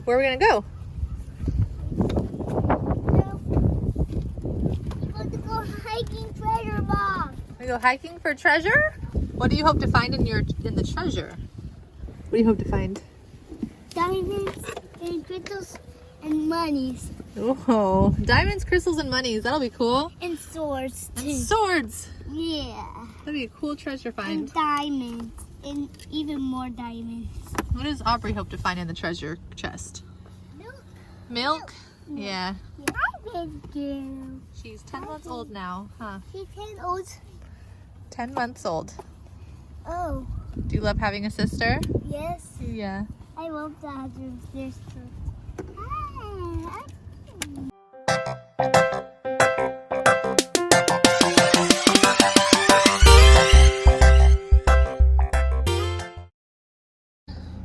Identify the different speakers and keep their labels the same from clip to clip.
Speaker 1: Where are we gonna go?
Speaker 2: We're going to go hiking treasure box.
Speaker 1: We go hiking for treasure? What do you hope to find in the treasure? What do you hope to find?
Speaker 2: Diamonds and crystals and monies.
Speaker 1: Oh, diamonds, crystals, and monies. That'll be cool.
Speaker 2: And swords too.
Speaker 1: And swords.
Speaker 2: Yeah.
Speaker 1: That'll be a cool treasure find.
Speaker 2: And diamonds. And even more diamonds.
Speaker 1: What does Aubrey hope to find in the treasure chest?
Speaker 2: Milk.
Speaker 1: Milk? Yeah.
Speaker 2: Hi, baby girl.
Speaker 1: She's 10 months old now, huh?
Speaker 2: She's 10 old.
Speaker 1: 10 months old.
Speaker 2: Oh,
Speaker 1: Do you love having a sister?
Speaker 2: yes.
Speaker 1: Yeah.
Speaker 2: I love that. There's two. Hi.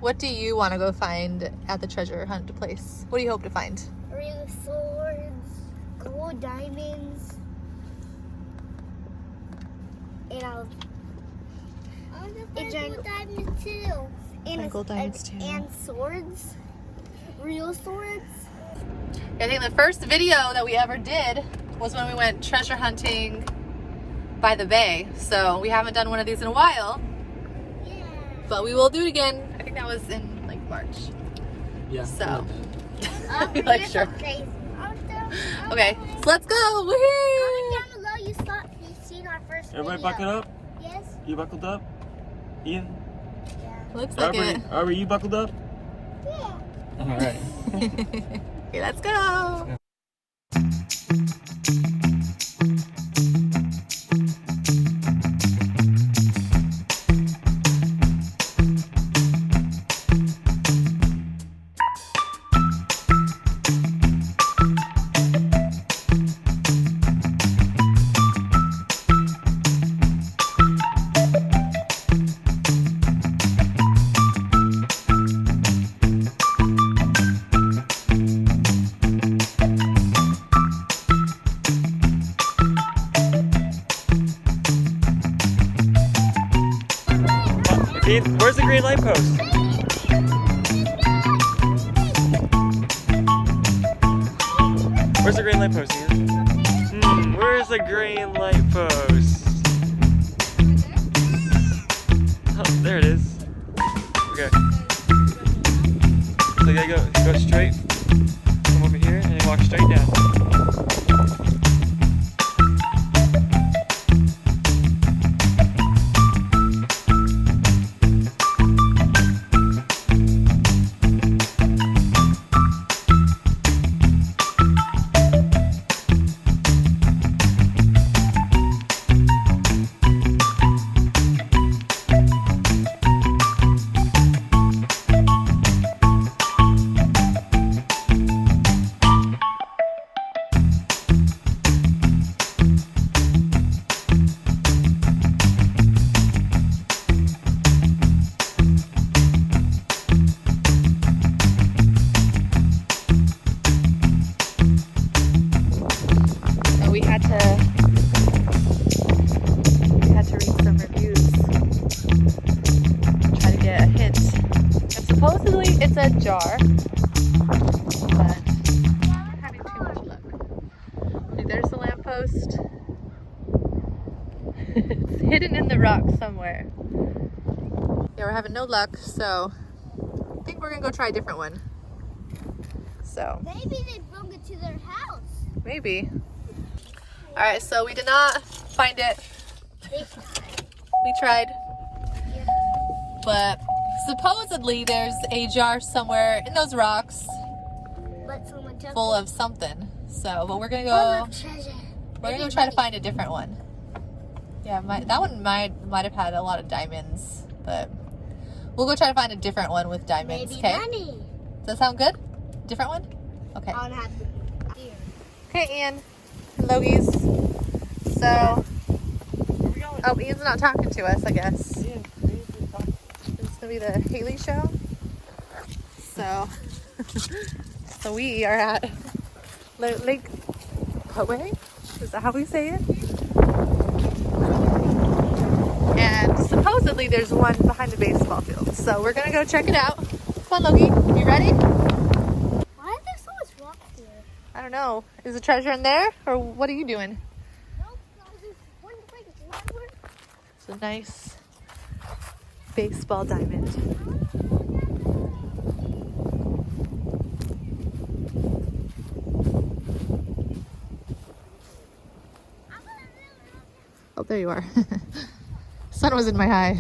Speaker 1: What do you want to go find at the treasure hunt place? What do you hope to find?
Speaker 2: Real swords, gold diamonds, and I want to find gold diamonds too.
Speaker 1: And gold diamonds too.
Speaker 2: And swords, real swords.
Speaker 1: I think the first video that we ever did was when we went treasure hunting by the bay. So we haven't done one of these in a while,
Speaker 2: Yeah.
Speaker 1: but we will do it again. I think that was in like March.
Speaker 3: Yeah.
Speaker 1: So,
Speaker 2: Oh,
Speaker 1: you're like,
Speaker 2: you're
Speaker 1: sure.
Speaker 2: so crazy.
Speaker 1: Okay, so let's go.
Speaker 2: Comment
Speaker 1: Woohoo!
Speaker 2: down below you've seen our first
Speaker 3: Everybody
Speaker 2: video.
Speaker 3: buckled up?
Speaker 2: Yes.
Speaker 3: You buckled up? Ian?
Speaker 2: Yeah.
Speaker 1: Looks like it.
Speaker 3: Aubrey, you buckled up?
Speaker 2: Yeah.
Speaker 3: All right.
Speaker 1: Okay, let's go.
Speaker 3: Ian, where's the green light post? Where's the green light post, Ian? Where's the green light post? Oh, there it is. Okay. So you gotta go straight. Come over here and then walk straight down.
Speaker 1: Supposedly it's a jar, but I'm not having too much luck. Like, there's the lamppost. It's hidden in the rock somewhere. Yeah, we're having no luck, so I think we're gonna go try a different one. So
Speaker 2: Maybe they broke it to their house.
Speaker 1: maybe. All right, so we did not find it. We tried, but supposedly there's a jar somewhere in those rocks
Speaker 2: But someone took
Speaker 1: full of something. So, but we're gonna go.
Speaker 2: treasure.
Speaker 1: We're gonna go try to find a different one. Yeah, that one might have had a lot of diamonds, but we'll go try to find a different one with diamonds.
Speaker 2: Maybe
Speaker 1: Okay.
Speaker 2: money.
Speaker 1: Does that sound good? Different one? Okay.
Speaker 2: I don't have to. Here.
Speaker 1: Okay, Ian. Logies. So,
Speaker 3: Where we going?
Speaker 1: oh, Ian's not talking to us, I guess.
Speaker 3: Ian,
Speaker 1: It's gonna be the Haley show. So, so we are at Lake Poway. Is that how we say it? And supposedly there's one behind the baseball field. So we're gonna go check it out. Come on, Logie. You ready? don't know. Is the treasure in there? Or what are you doing?
Speaker 2: Nope, no, there's one big flower.
Speaker 1: It's a nice baseball diamond. Oh, there you are. Sun was in my eye.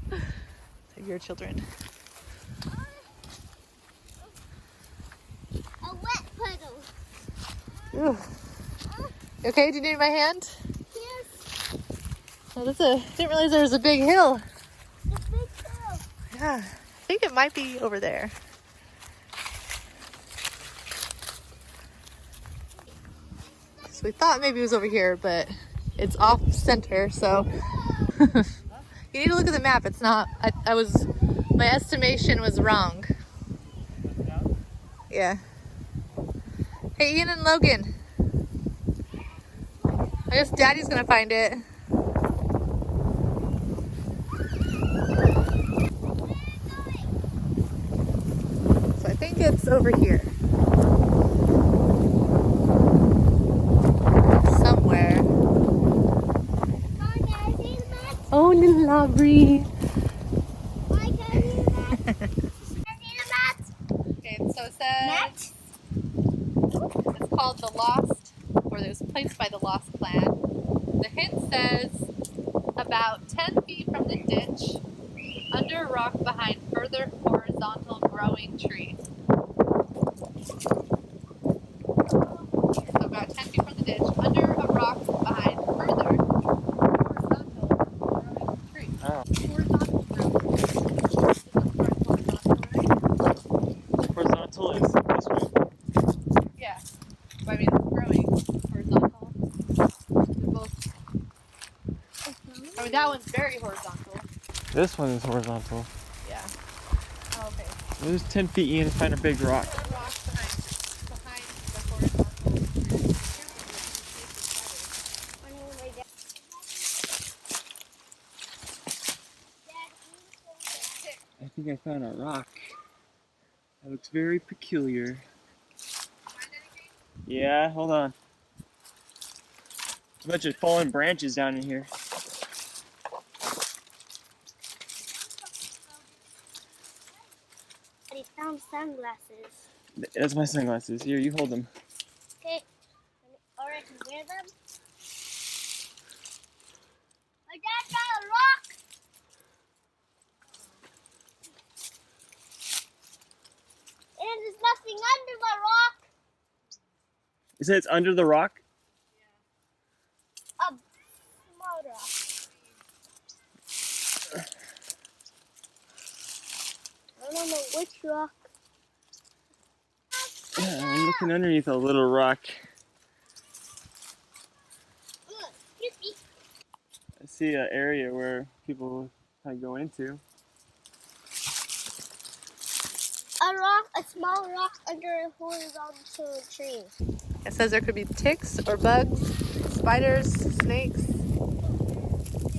Speaker 1: So your children.
Speaker 2: A wet puddle.
Speaker 1: Ooh. You okay? Do you need my hand?
Speaker 2: Yes.
Speaker 1: Oh, didn't realize there was a big hill.
Speaker 2: The big hill.
Speaker 1: Yeah, I think it might be over there. So we thought maybe it was over here, but it's off center, so you need to look at the map. It's not, my estimation was wrong. Yeah. Hey, Ian and Logan. I guess Daddy's gonna find it. So I think it's over here. Somewhere. Oh, little Aubrey. Okay, so it says it's called the Lost, or it was placed by the Lost Clan. The hint says about 10 feet from the ditch, under a rock behind further horizontal growing trees. So about 10 feet from the ditch, under a rock behind further horizontal growing trees.
Speaker 3: Oh.
Speaker 1: Horizontal growing. This is horizontal, right?
Speaker 3: Horizontal is this way.
Speaker 1: Yeah. But I mean, it's growing horizontal. They're both. I mean, that one's very horizontal.
Speaker 3: This one is horizontal.
Speaker 1: Yeah. Oh, okay.
Speaker 3: There's 10 feet, Ian, find a big rock.
Speaker 1: The rock behind the horizontal.
Speaker 3: I think I found a rock. That looks very peculiar.
Speaker 1: Find anything?
Speaker 3: Yeah, hold on. A bunch of fallen branches down in here.
Speaker 2: I found sunglasses.
Speaker 3: That's my sunglasses. Here, you hold them.
Speaker 2: Okay. Or I can wear them. My dad got a rock. And there's nothing under the rock.
Speaker 3: You said it's under the rock?
Speaker 2: A small rock. I don't know which rock.
Speaker 3: Yeah, I'm looking underneath a little rock.
Speaker 2: Excuse me.
Speaker 3: I see an area where people kind of go into.
Speaker 2: A small rock under a horizontal tree.
Speaker 1: It says there could be ticks or bugs, spiders, snakes.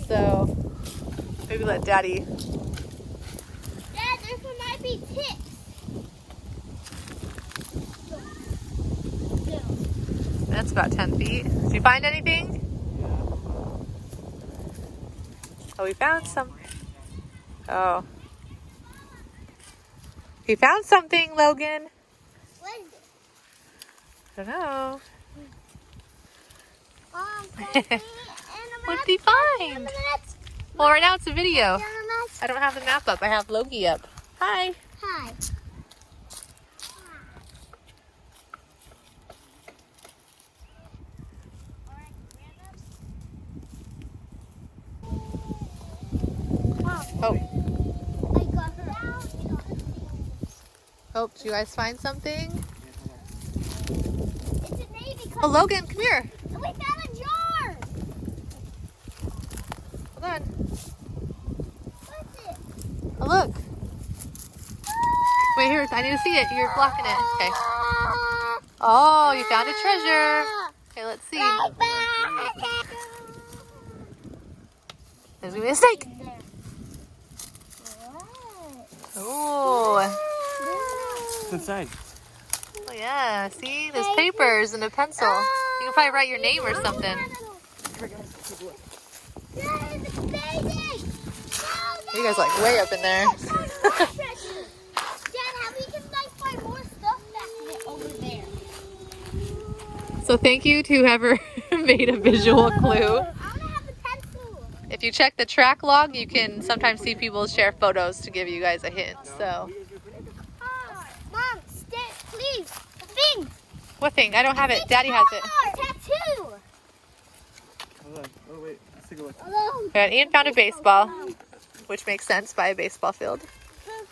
Speaker 1: So maybe let Daddy.
Speaker 2: Dad, there might be ticks.
Speaker 1: That's about 10 feet. Did you find anything? Oh, we found some. Oh. You found something, Logan.
Speaker 2: What is it?
Speaker 1: I don't know.
Speaker 2: What
Speaker 1: What did you find? Well, right now it's a video. I don't have the map up. I have Logie up. Hi.
Speaker 2: Hi.
Speaker 1: Oh.
Speaker 2: I got her.
Speaker 1: Oh, did you guys find something?
Speaker 2: It's a Navy
Speaker 1: Oh, Logan, come here.
Speaker 2: We found a jar.
Speaker 1: Hold on.
Speaker 2: What's it?
Speaker 1: Oh, look. Wait, here. I need to see it. You're blocking it. Okay. Oh, you found a treasure. Okay, let's see. There's gonna be a snake. Oh.
Speaker 3: What's inside?
Speaker 1: Oh, yeah. See? There's papers and a pencil. You can probably write your name or something. You guys like way up in there. So thank you to whoever made a visual clue. If you check the track log, you can sometimes see people share photos to give you guys a hint. So.
Speaker 2: Mom, please. The thing.
Speaker 1: What thing? I don't have it. Daddy has it.
Speaker 2: Tattoo.
Speaker 3: Hold on. Oh wait, let's take a look.
Speaker 1: And Ian found a baseball, which makes sense by a baseball field.
Speaker 2: I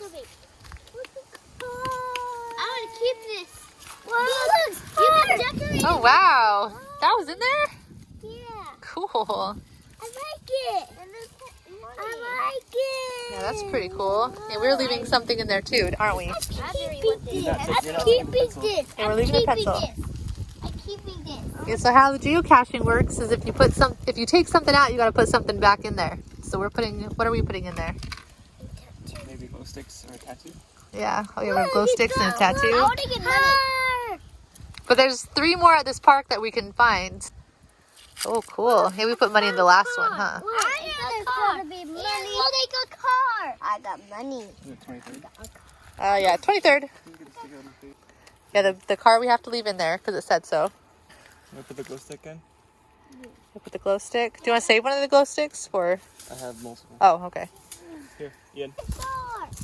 Speaker 2: want to keep this. You can decorate.
Speaker 1: Oh wow, that was in there?
Speaker 2: Yeah.
Speaker 1: Cool.
Speaker 2: I like it. I like it.
Speaker 1: Yeah, that's pretty cool. And we're leaving something in there too, aren't we?
Speaker 2: I'm keeping this.
Speaker 1: Yeah, we're leaving a pencil.
Speaker 2: I'm keeping this.
Speaker 1: Yeah, so how the geocaching works is if you take something out, you got to put something back in there. So what are we putting in there?
Speaker 3: Maybe glow sticks or a tattoo.
Speaker 1: Yeah, we have glow sticks and a
Speaker 2: I
Speaker 1: tattoo.
Speaker 2: want to get money.
Speaker 1: But there's 3 more at this park that we can find. Oh, cool. Hey, we put money in the last one, huh?
Speaker 2: I got money.
Speaker 3: Is it 23rd?
Speaker 1: Yeah, 23rd. Yeah, the car we have to leave in there because it said so.
Speaker 3: Can I put the glow stick in?
Speaker 1: We'll put the glow stick. Do you want to save one of the glow sticks or?
Speaker 3: I have multiple.
Speaker 1: Oh, okay.
Speaker 3: Here, Ian.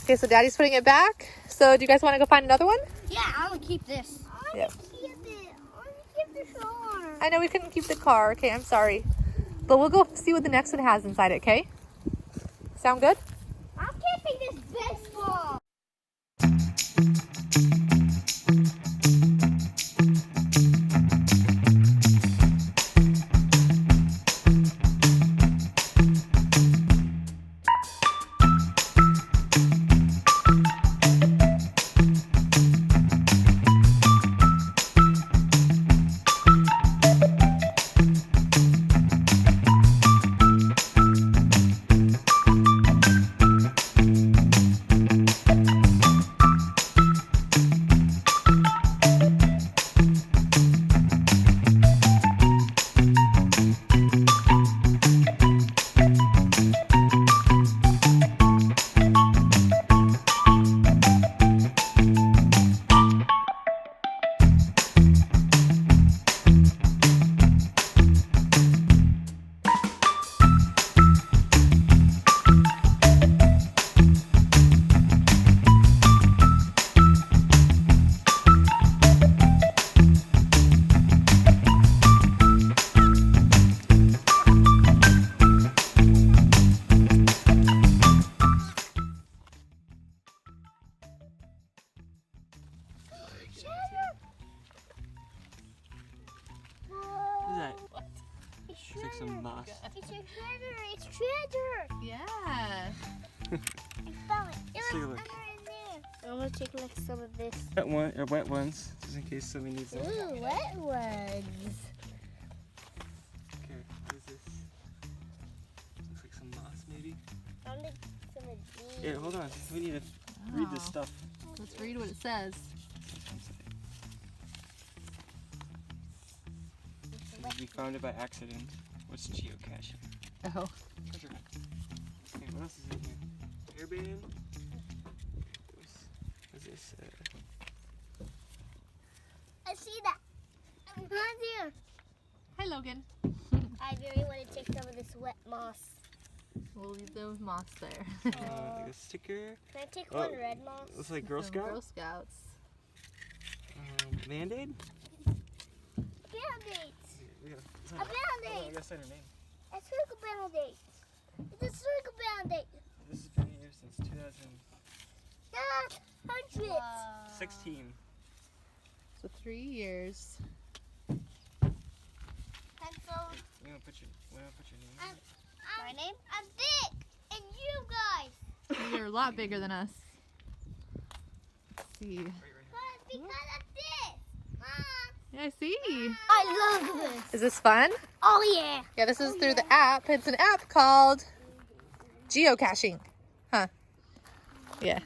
Speaker 1: Okay, so Daddy's putting it back. So do you guys want to go find another one?
Speaker 2: Yeah, I'm going to keep this.
Speaker 1: Yeah.
Speaker 2: Keep it. I want to keep the car.
Speaker 1: I know we couldn't keep the car. Okay, I'm sorry. But we'll go see what the next one has inside it, okay? Sound good?
Speaker 2: I'm keeping this baseball.
Speaker 3: What is that? It's like some moss.
Speaker 2: It's a treasure. It's treasure.
Speaker 1: Yeah.
Speaker 2: I found it.
Speaker 3: Let's take a look.
Speaker 2: I'm gonna take like some of this.
Speaker 3: Wet ones, just in case somebody needs them.
Speaker 2: Ooh, wet ones.
Speaker 3: Okay, what is this? Looks like some moss, maybe.
Speaker 2: I'm gonna take some of these.
Speaker 3: Here, hold on. We need to read this stuff.
Speaker 1: Let's read what it says.
Speaker 3: We found it by accident. What's geocaching?
Speaker 1: Oh.
Speaker 3: Treasure hunt. Okay, what else is in here? Hairband. What's this?
Speaker 2: I see that. Right there.
Speaker 1: Hi, Logan.
Speaker 2: I really want to take some of this wet moss.
Speaker 1: We'll leave the moss there.
Speaker 3: Like a sticker.
Speaker 2: Can I take
Speaker 3: Oh,
Speaker 2: one red moss?
Speaker 3: Looks like Girl
Speaker 1: Some
Speaker 3: Scout.
Speaker 1: Girl Scouts.
Speaker 3: Band-Aid?
Speaker 2: Band-Aids.
Speaker 3: We gotta,
Speaker 2: A Band-Aid.
Speaker 3: I gotta sign her name.
Speaker 2: A circle Band-Aid. It's a circle Band-Aid.
Speaker 3: This has been here since 2016.
Speaker 2: Hundreds.
Speaker 1: So 3 years.
Speaker 2: Pencil.
Speaker 3: We wanna put your name.
Speaker 2: My name? I'm big. And you guys.
Speaker 1: You're a lot bigger than us. Let's see.
Speaker 2: Because of this. Mom.
Speaker 1: Yeah, I see.
Speaker 2: I love this.
Speaker 1: Is this fun?
Speaker 2: Oh, yeah.
Speaker 1: Yeah, this is through the app. It's an app called Geocaching. Huh. Yeah.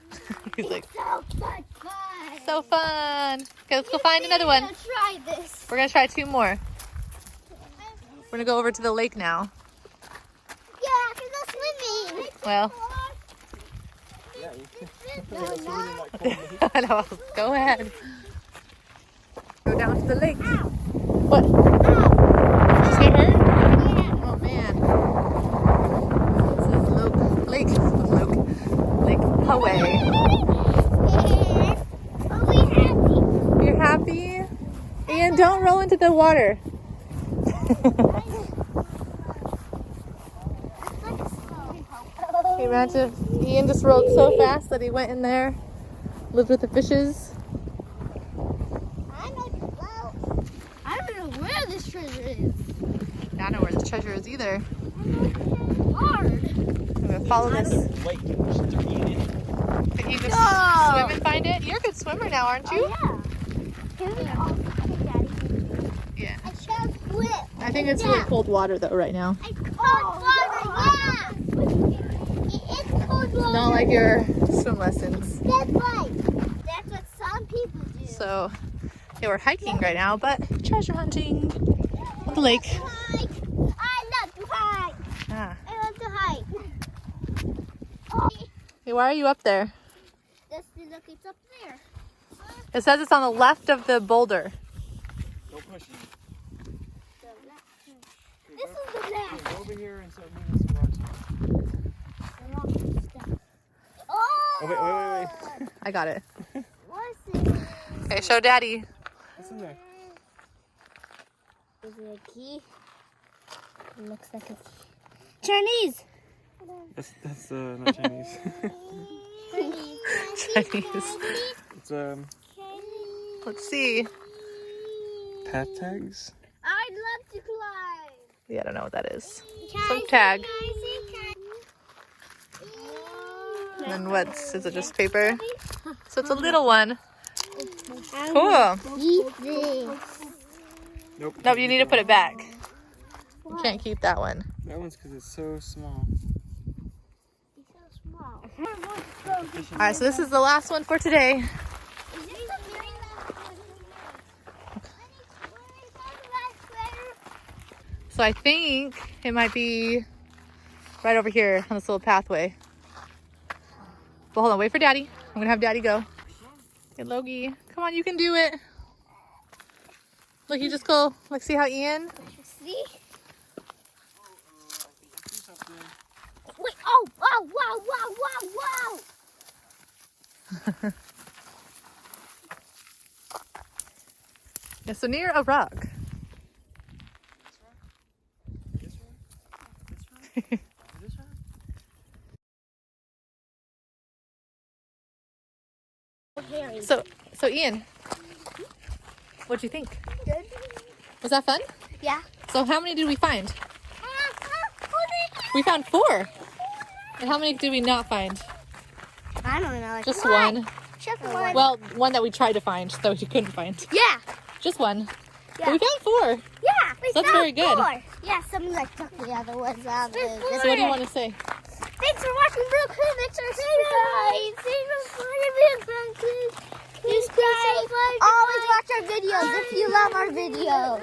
Speaker 1: He's like,
Speaker 2: so much fun.
Speaker 1: so fun. Okay, let's go find another one.
Speaker 2: Let's try this.
Speaker 1: We're gonna try 2 more. We're gonna go over to the lake now.
Speaker 2: Yeah, I can go swimming.
Speaker 1: Well,
Speaker 3: Yeah,
Speaker 1: I know. Go ahead. Go down to the lake.
Speaker 2: Ow.
Speaker 1: What?
Speaker 2: Ow.
Speaker 1: Is it hurt?
Speaker 2: Yeah.
Speaker 1: Oh man. This is Lake Poway.
Speaker 2: Are we happy?
Speaker 1: You're happy? Ian, don't roll into the water. Ian just rolled so fast that he went in there, lived with the fishes.
Speaker 2: I don't know where this treasure is.
Speaker 1: I don't know where the treasure is either.
Speaker 2: Hard.
Speaker 1: I'm gonna follow this.
Speaker 3: Wait, fishes are eating it.
Speaker 1: Can you just
Speaker 2: No.
Speaker 1: swim and find it? You're a good swimmer now, aren't you?
Speaker 2: Oh, yeah. Can we all Daddy?
Speaker 1: Yeah.
Speaker 2: I can't swim.
Speaker 1: I think it's really cold water though right now.
Speaker 2: It's cold water, yeah. It's cold water.
Speaker 1: Not like your swim lessons.
Speaker 2: That's right. That's what some people do.
Speaker 1: So, yeah, we're hiking right now, but treasure hunting at the lake.
Speaker 2: I love to hike.
Speaker 1: Ah.
Speaker 2: I love to hike. Oh,
Speaker 1: Hey, why are you up there?
Speaker 2: let's see, look, it's up there.
Speaker 1: It says it's on the left of the boulder.
Speaker 3: Don't push it.
Speaker 2: The left. This is the left.
Speaker 3: Go over here and start moving some rocks.
Speaker 2: The rock and stuff. Oh!
Speaker 3: Oh, wait.
Speaker 1: I got it.
Speaker 2: What's it?
Speaker 1: Okay, show Daddy.
Speaker 3: What's in there?
Speaker 2: Is it a key? It looks like a key. Chinese!
Speaker 3: That's not Chinese.
Speaker 1: Chinese.
Speaker 3: It's
Speaker 1: Let's see.
Speaker 3: path tags.
Speaker 2: I'd love to climb.
Speaker 1: Yeah, I don't know what that is.
Speaker 2: Can I
Speaker 1: Some
Speaker 2: see-
Speaker 1: tag.
Speaker 2: can I see
Speaker 1: And then what's, is it just paper? So it's a little one. Cool.
Speaker 2: Eat this.
Speaker 3: Nope.
Speaker 1: No, you need to put it back. You can't keep that one.
Speaker 3: That one's because it's so small.
Speaker 2: It's so small.
Speaker 1: All right, so this is the last one for today.
Speaker 2: Is this the very last one?
Speaker 1: So I think it might be right over here on this little pathway. But hold on, wait for Daddy. I'm gonna have Daddy go. Hey, Logie, come on, you can do it. Look, you just go, like, see how Ian?
Speaker 2: See? Wait, oh, wow, wow, wow, wow, wow.
Speaker 1: Yeah, so near a rock. So Ian, what'd you think?
Speaker 2: Good.
Speaker 1: Was that fun?
Speaker 2: Yeah.
Speaker 1: So how many did we find? We found 4. And how many did we not find?
Speaker 2: I don't know. Like
Speaker 1: Just one.
Speaker 2: Just one.
Speaker 1: Well, one that we tried to find, though we couldn't find.
Speaker 2: Yeah.
Speaker 1: Just one.
Speaker 2: Yeah.
Speaker 1: But we found 4.
Speaker 2: Yeah. We
Speaker 1: That's
Speaker 2: found
Speaker 1: very good.
Speaker 2: 4. Yeah, some like took the other ones out.
Speaker 1: So what do you want to say?
Speaker 2: Thanks for watching BrueCrew. Make sure to subscribe. Always watch our videos if you love our videos.